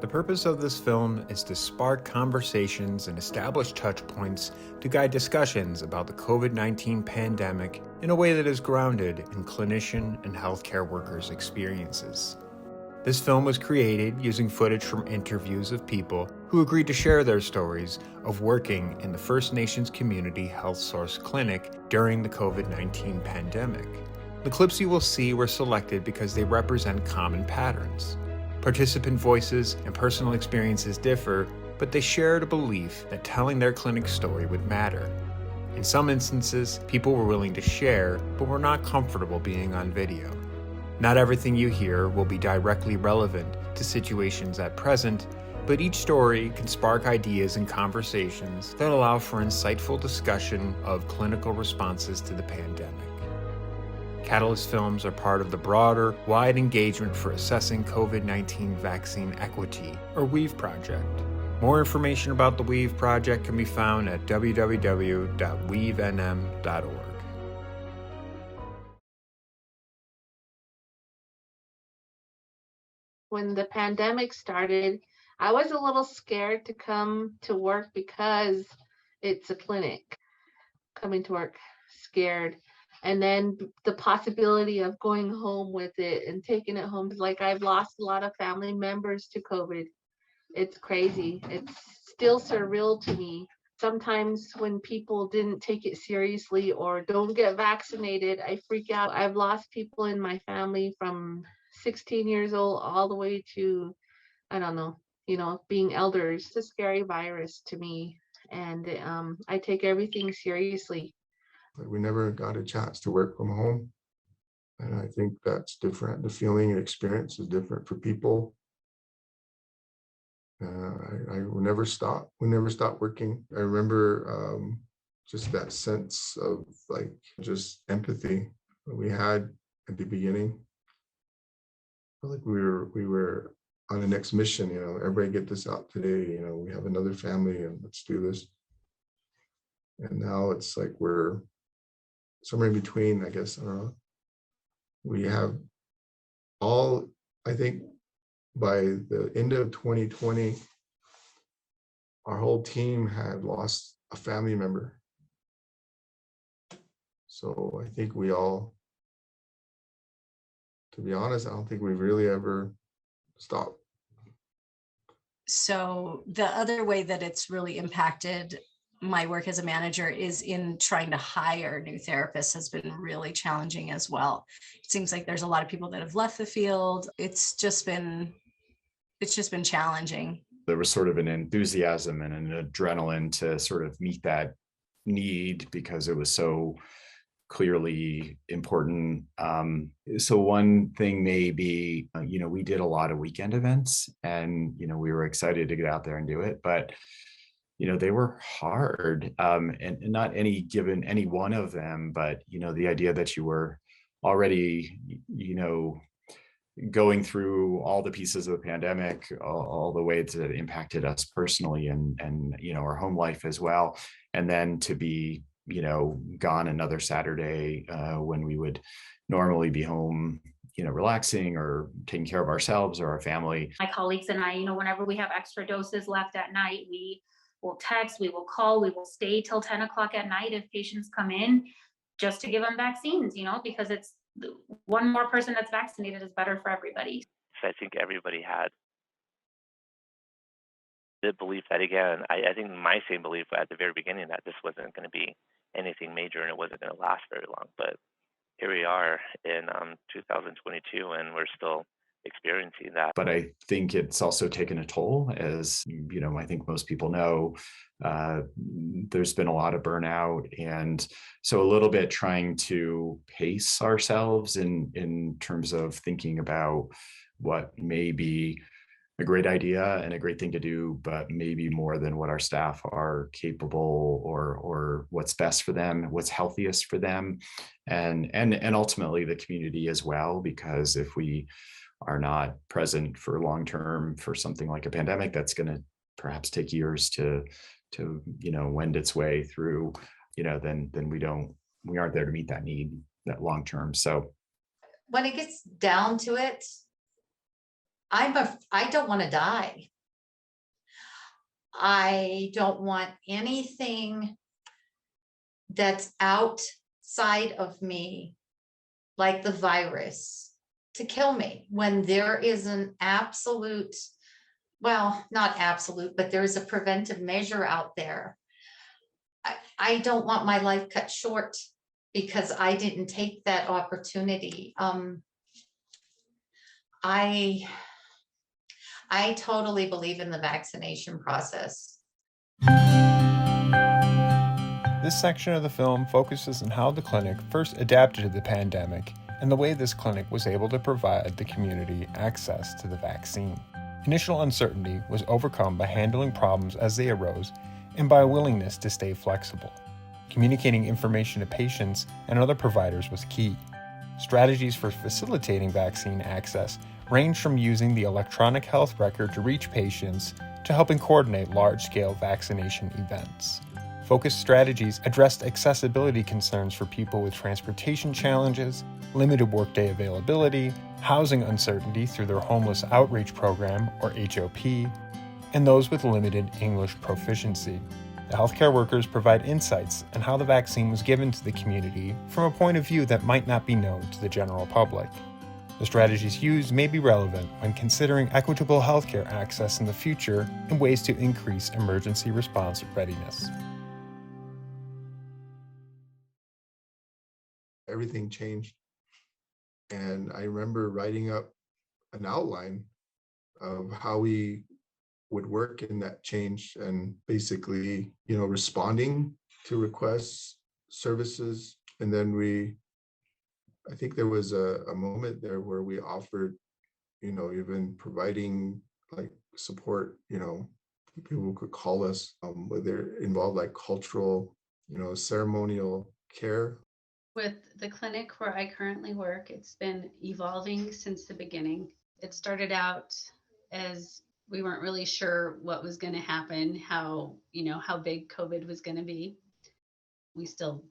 The purpose of this film is to spark conversations and establish touch points to guide discussions about the COVID-19 pandemic in a way that is grounded in clinician and healthcare workers' experiences. This film was created using footage from interviews of people who agreed to share their stories of working in the First Nations Community Health Source Clinic during the COVID-19 pandemic. The clips you will see were selected because they represent common patterns. Participant voices and personal experiences differ, but they shared a belief that telling their clinic story would matter. In some instances, people were willing to share, but were not comfortable being on video. Not everything you hear will be directly relevant to situations at present, but each story can spark ideas and conversations that allow for insightful discussion of clinical responses to the pandemic. Catalyst films are part of the broader, wide engagement for assessing COVID-19 vaccine equity, or WEAVE project. More information about the WEAVE project can be found at www.weavenm.org. When the pandemic started, I was a little scared to come to work because it's a clinic. Coming to work scared. And then the possibility of going home with it and taking it home. Like, I've lost a lot of family members to COVID. It's crazy. It's still surreal to me. Sometimes when people didn't take it seriously or don't get vaccinated, I freak out. I've lost people in my family from 16 years old all the way to, I don't know, being elders. It's a scary virus to me. And I take everything seriously. We never got a chance to work from home. And I think that's different. The feeling and experience is different for people. I will never stop. We never stopped working. I remember just that sense of just empathy that we had at the beginning. I felt like we were on the next mission, everybody get this out today, we have another family and let's do this. And now it's like we're somewhere in between, I guess. I don't know. We have all, I think by the end of 2020, our whole team had lost a family member. So I think we all, to be honest, I don't think we really ever stopped. So the other way that it's really impacted my work as a manager is in trying to hire new therapists has been really challenging as well. It seems like there's a lot of people that have left the field. It's just been challenging. There was sort of an enthusiasm and an adrenaline to sort of meet that need because it was so clearly important. So one thing may be, we did a lot of weekend events and, we were excited to get out there and do it, but they were hard, and not any one of them, but, the idea that you were already, going through all the pieces of the pandemic, all the ways that it impacted us personally and, our home life as well. And then to be, gone another Saturday when we would normally be home, relaxing or taking care of ourselves or our family. My colleagues and I, whenever we have extra doses left at night, we will text, we will call, we will stay till 10 o'clock at night if patients come in just to give them vaccines, because it's one more person that's vaccinated is better for everybody. I think everybody had the belief that, again, I think my same belief at the very beginning that this wasn't going to be anything major and it wasn't going to last very long. But here we are in 2022 and we're still experiencing that. But I think it's also taken a toll, as I think most people know. There's been a lot of burnout, and so a little bit trying to pace ourselves in terms of thinking about what may be a great idea and a great thing to do, but maybe more than what our staff are capable or what's best for them, what's healthiest for them, and ultimately the community as well, because if we are not present for long term for something like a pandemic that's going to perhaps take years to wend its way through, then we aren't there to meet that need that long term. So when it gets down to it, I don't want to die. I don't want anything that's outside of me, like the virus, to kill me when there is an absolute, well, not absolute, but there's a preventive measure out there. I don't want my life cut short because I didn't take that opportunity. I totally believe in the vaccination process. This section of the film focuses on how the clinic first adapted to the pandemic and the way this clinic was able to provide the community access to the vaccine. Initial uncertainty was overcome by handling problems as they arose and by a willingness to stay flexible. Communicating information to patients and other providers was key. Strategies for facilitating vaccine access range from using the electronic health record to reach patients to helping coordinate large-scale vaccination events. Focused strategies addressed accessibility concerns for people with transportation challenges, limited workday availability, housing uncertainty through their Homeless Outreach Program, or HOP, and those with limited English proficiency. The healthcare workers provide insights on how the vaccine was given to the community from a point of view that might not be known to the general public. The strategies used may be relevant when considering equitable healthcare access in the future and ways to increase emergency response readiness. Everything changed. And I remember writing up an outline of how we would work in that change and basically, responding to requests, services. And then I think there was a moment there where we offered, even providing like support, people could call us, whether it involved like cultural, ceremonial care. With the clinic where I currently work, it's been evolving since the beginning. It started out as we weren't really sure what was going to happen, how big COVID was going to be. We still,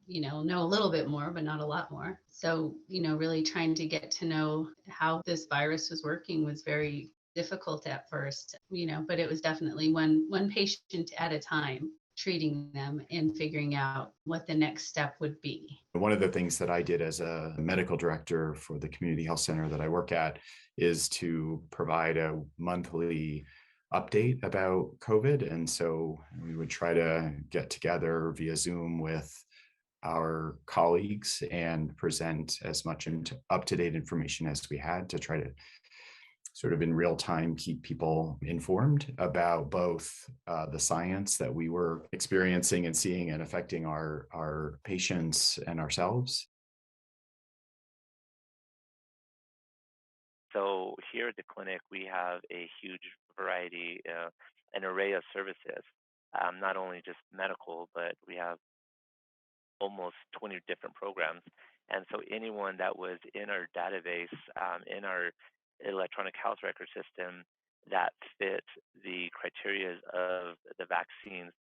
know a little bit more, but not a lot more. So, really trying to get to know how this virus was working was very difficult at first, but it was definitely one patient at a time, treating them and figuring out what the next step would be. One of the things that I did as a medical director for the community health center that I work at is to provide a monthly update about COVID. And so we would try to get together via Zoom with our colleagues and present as much up-to-date information as we had to try to sort of in real time keep people informed about both the science that we were experiencing and seeing and affecting our patients and ourselves. So here at the clinic, we have a huge variety, an array of services, not only just medical, but we have almost 20 different programs. And so anyone that was in our database, in our electronic health record system that fit the criteria of the vaccines,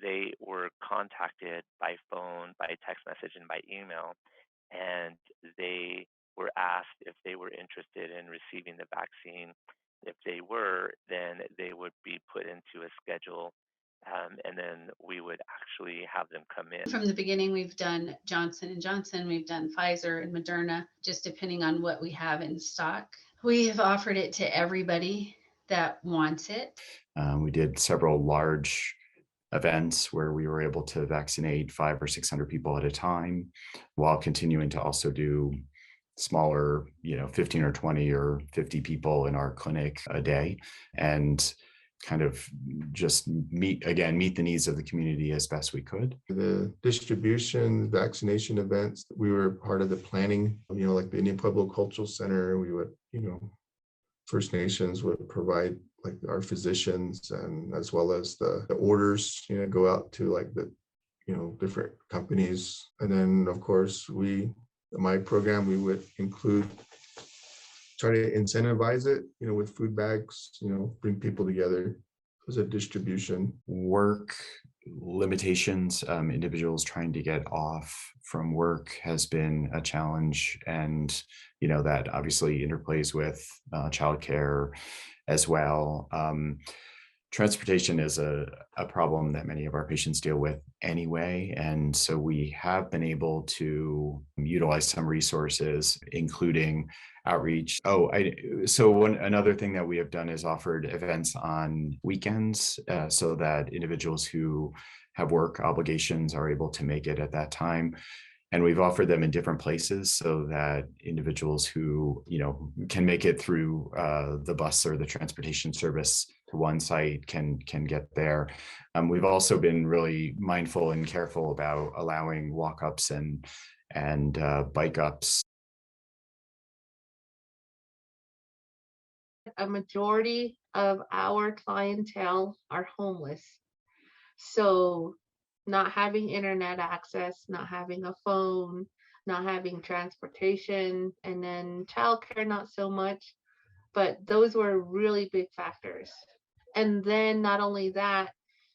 they were contacted by phone, by text message, and by email, and they were asked if they were interested in receiving the vaccine. If they were, then they would be put into a schedule, and then we would actually have them come in. From the beginning, we've done Johnson & Johnson, we've done Pfizer and Moderna, just depending on what we have in stock. We have offered it to everybody that wants it. We did several large events where we were able to vaccinate 500 or 600 people at a time, while continuing to also do smaller, 15 or 20 or 50 people in our clinic a day, and kind of just meet the needs of the community as best we could. The distribution, vaccination events, we were part of the planning, like the Indian Pueblo Cultural Center. We would, First Nations would provide like our physicians, and as well as the orders, go out to like the, different companies. And then of course my program, we would try to incentivize it, with food bags, bring people together. It was a distribution. Work limitations. Individuals trying to get off from work has been a challenge, and that obviously interplays with childcare as well. Transportation is a problem that many of our patients deal with anyway, and so we have been able to utilize some resources, including outreach. Another thing that we have done is offered events on weekends, so that individuals who have work obligations are able to make it at that time. And we've offered them in different places so that individuals who can make it through the bus or the transportation service to one site can get there. We've also been really mindful and careful about allowing walk-ups and bike-ups. A majority of our clientele are homeless. So not having internet access, not having a phone, not having transportation, and then childcare, not so much. But those were really big factors. And then not only that,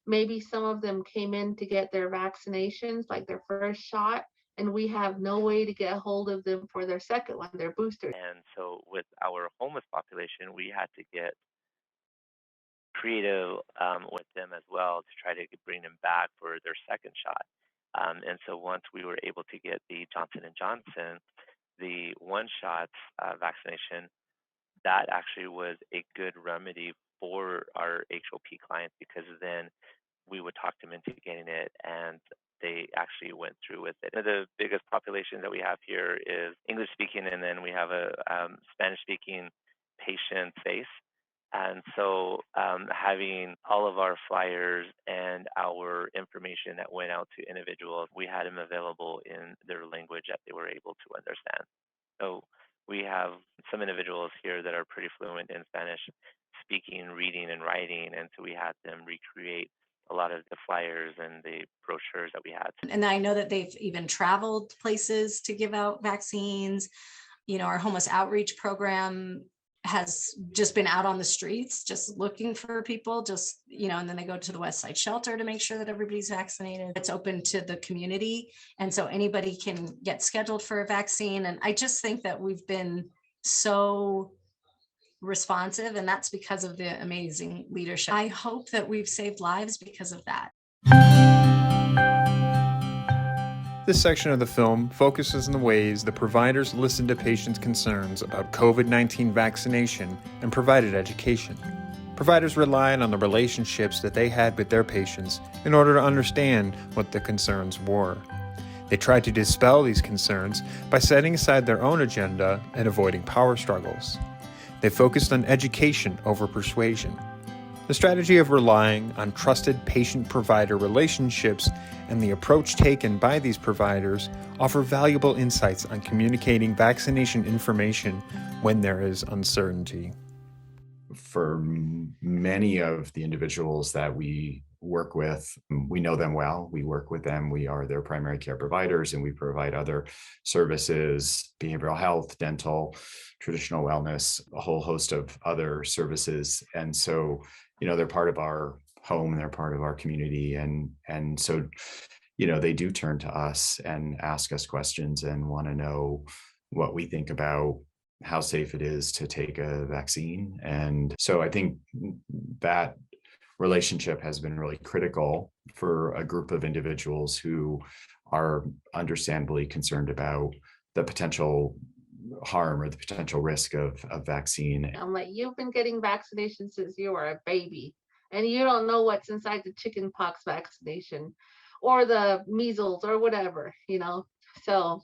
maybe some of them came in to get their vaccinations, like their first shot, and we have no way to get a hold of them for their second one, their booster. And so with our homeless population, we had to get creative with them as well to try to bring them back for their second shot. And so once we were able to get the Johnson & Johnson, the one-shot vaccination, that actually was a good remedy for our HOP clients, because then we would talk them into getting it, and they actually went through with it. The biggest population that we have here is English speaking, and then we have a Spanish speaking patient base. And so having all of our flyers and our information that went out to individuals, we had them available in their language that they were able to understand. So we have some individuals here that are pretty fluent in Spanish speaking, reading, and writing, and so we had them recreate a lot of the flyers and the brochures that we had. And I know that they've even traveled places to give out vaccines. Our homeless outreach program has just been out on the streets, just looking for people, and then they go to the West Side Shelter to make sure that everybody's vaccinated. It's open to the community. And so anybody can get scheduled for a vaccine. And I just think that we've been so responsive, and that's because of the amazing leadership. I hope that we've saved lives because of that. This section of the film focuses on the ways the providers listened to patients' concerns about COVID-19 vaccination and provided education. Providers relied on the relationships that they had with their patients in order to understand what the concerns were. They tried to dispel these concerns by setting aside their own agenda and avoiding power struggles. They focused on education over persuasion. The strategy of relying on trusted patient-provider relationships and the approach taken by these providers offer valuable insights on communicating vaccination information when there is uncertainty. For many of the individuals that we work with, we know them well. We work with them. We are their primary care providers, and we provide other services, behavioral health, dental, traditional wellness, a whole host of other services. And so, they're part of our home, and they're part of our community. And so, they do turn to us and ask us questions and want to know what we think about how safe it is to take a vaccine. And so I think that relationship has been really critical for a group of individuals who are understandably concerned about the potential harm or the potential risk of vaccine. I'm like, you've been getting vaccinations since you were a baby, and you don't know what's inside the chicken pox vaccination or the measles or whatever, So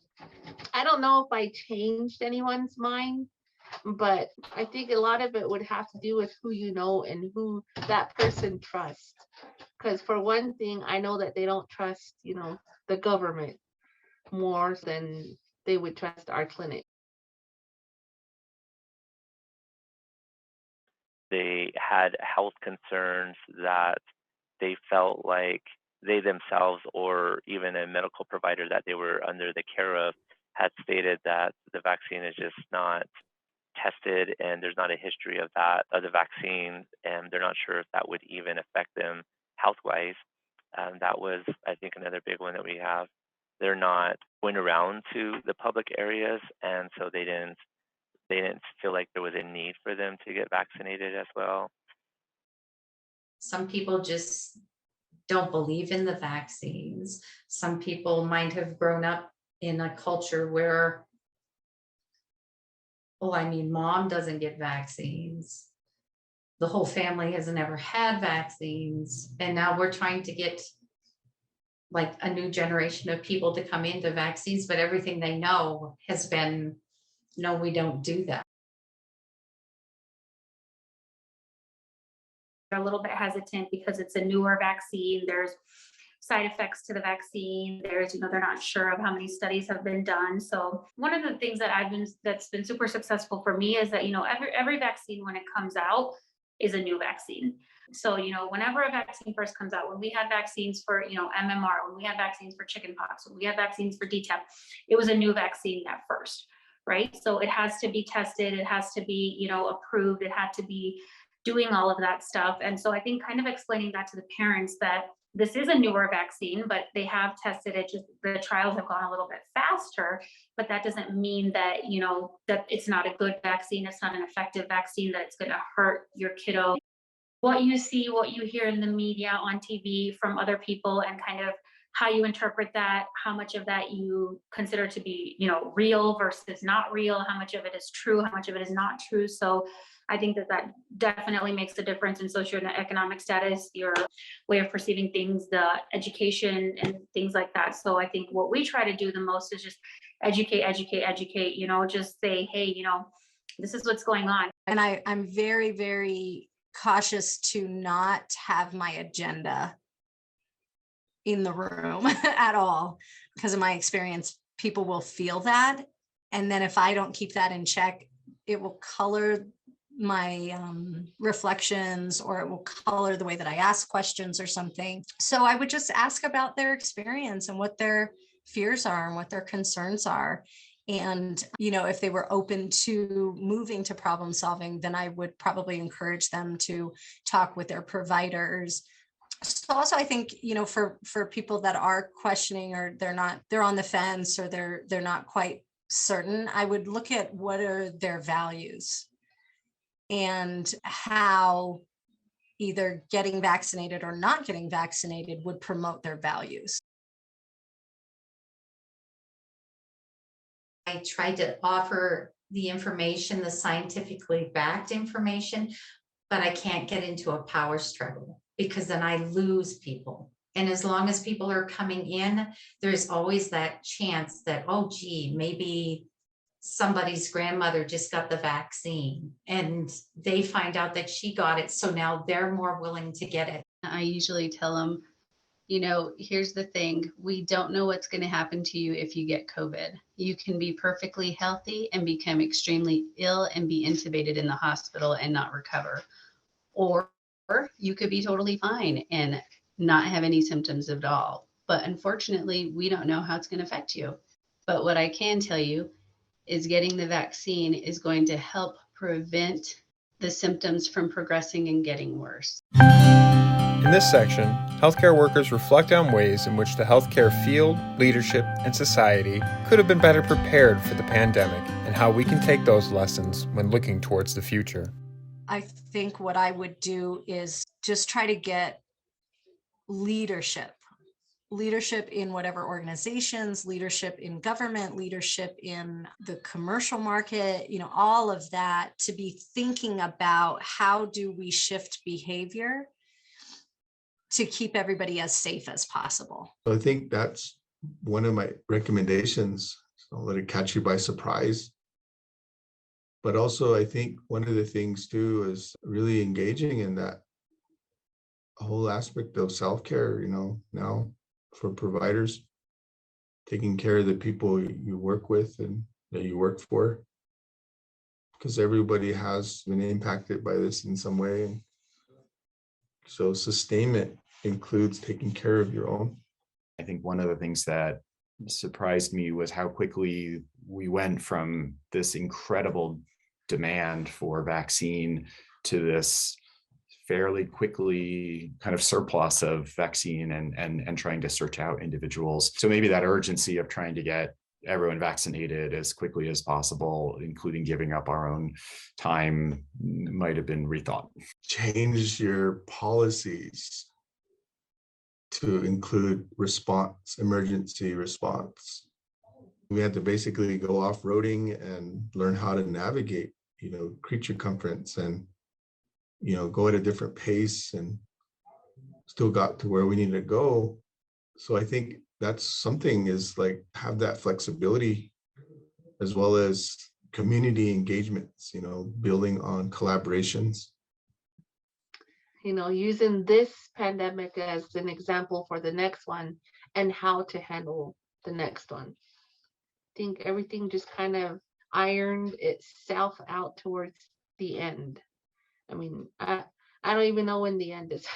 I don't know if I changed anyone's mind, but I think a lot of it would have to do with who you know and who that person trusts. Because for one thing, I know that they don't trust, the government more than they would trust our clinic. They had health concerns that they felt like they themselves, or even a medical provider that they were under the care of, had stated that the vaccine is just not tested and there's not a history of the vaccine, and they're not sure if that would even affect them health-wise. That was, I think, another big one that we have. They're not going around to the public areas, and so they didn't feel like there was a need for them to get vaccinated as well. Some people just don't believe in the vaccines. Some people might have grown up in a culture where, oh, I mean, mom doesn't get vaccines. The whole family has never had vaccines. And now we're trying to get like a new generation of people to come into vaccines, but everything they know has been, no, we don't do that. They're a little bit hesitant because it's a newer vaccine. There's side effects to the vaccine. There's, they're not sure of how many studies have been done. So one of the things that's been super successful for me is that, every vaccine when it comes out is a new vaccine. So, whenever a vaccine first comes out, when we had vaccines for, MMR, when we had vaccines for chickenpox, when we had vaccines for DTaP, it was a new vaccine at first, right? So it has to be tested. It has to be, approved. It had to be doing all of that stuff. And so I think kind of explaining that to the parents that this is a newer vaccine, but they have tested it, just the trials have gone a little bit faster, but that doesn't mean that, that it's not a good vaccine. It's not an effective vaccine, that it's going to hurt your kiddo. What you see, what you hear in the media, on TV from other people, and kind of how you interpret that, how much of that you consider to be, real versus not real, how much of it is true, how much of it is not true. So I think that definitely makes a difference in socioeconomic status, your way of perceiving things, the education and things like that. So I think what we try to do the most is just educate, just say, hey, this is what's going on. And I'm very, very cautious to not have my agenda in the room at all, because in my experience, people will feel that. And then if I don't keep that in check, it will color my reflections, or it will color the way that I ask questions or something. So I would just ask about their experience and what their fears are and what their concerns are. And, if they were open to moving to problem solving, then I would probably encourage them to talk with their providers. So also, I think, for people that are questioning, or they're on the fence, or they're not quite certain, I would look at what are their values and how either getting vaccinated or not getting vaccinated would promote their values. I tried to offer the information, the scientifically backed information, but I can't get into a power struggle, because then I lose people. And as long as people are coming in, there's always that chance that, oh, gee, maybe somebody's grandmother just got the vaccine and they find out that she got it. So now they're more willing to get it. I usually tell them, here's the thing. We don't know what's going to happen to you if you get COVID. You can be perfectly healthy and become extremely ill and be intubated in the hospital and not recover. Or you could be totally fine and not have any symptoms at all. But unfortunately, we don't know how it's going to affect you. But what I can tell you is getting the vaccine is going to help prevent the symptoms from progressing and getting worse. In this section, healthcare workers reflect on ways in which the healthcare field, leadership, and society could have been better prepared for the pandemic, and how we can take those lessons when looking towards the future. I think what I would do is just try to get leadership in whatever organizations, leadership in government, leadership in the commercial market, all of that, to be thinking about how do we shift behavior to keep everybody as safe as possible. I think that's one of my recommendations. Don't let it catch you by surprise. But also, I think one of the things too is really engaging in that whole aspect of self-care, now for providers, taking care of the people you work with and that you work for, because everybody has been impacted by this in some way. And so sustainment includes taking care of your own. I think one of the things that surprised me was how quickly we went from this incredible demand for vaccine to this fairly quickly kind of surplus of vaccine and trying to search out individuals. So maybe that urgency of trying to get everyone vaccinated as quickly as possible, including giving up our own time, might have been rethought. Change your policies to include response, emergency response. We had to basically go off-roading and learn how to navigate, creature comforts and, go at a different pace, and still got to where we needed to go. So I think that's something, is like have that flexibility, as well as community engagements, building on collaborations. Using this pandemic as an example for the next one and how to handle the next one. I think everything just kind of ironed itself out towards the end. I mean, I don't even know when the end is.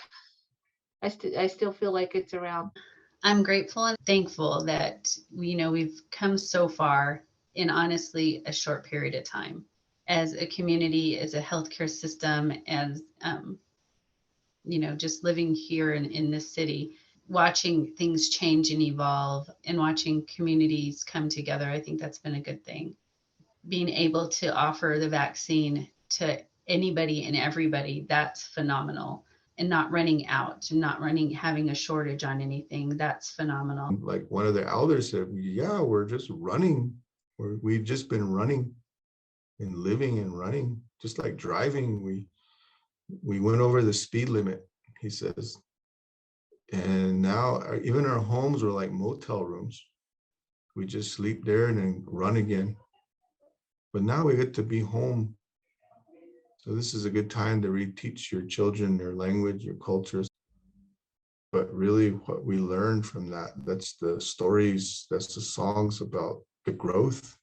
I still feel like it's around. I'm grateful and thankful that we've come so far in honestly a short period of time as a community, as a healthcare system, as just living here in this city, watching things change and evolve and watching communities come together. I think that's been a good thing. Being able to offer the vaccine to anybody and everybody, that's phenomenal. And not running out and having a shortage on anything, that's phenomenal. Like one of the elders said, yeah, we're just running. We've just been running and living and running, just like driving. We went over the speed limit, he says. And now even our homes were like motel rooms. We just sleep there and then run again. But now we get to be home. So this is a good time to reteach your children their language, your cultures. But really what we learned from that's the stories, that's the songs about the growth.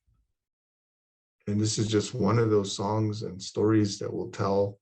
And this is just one of those songs and stories that we'll tell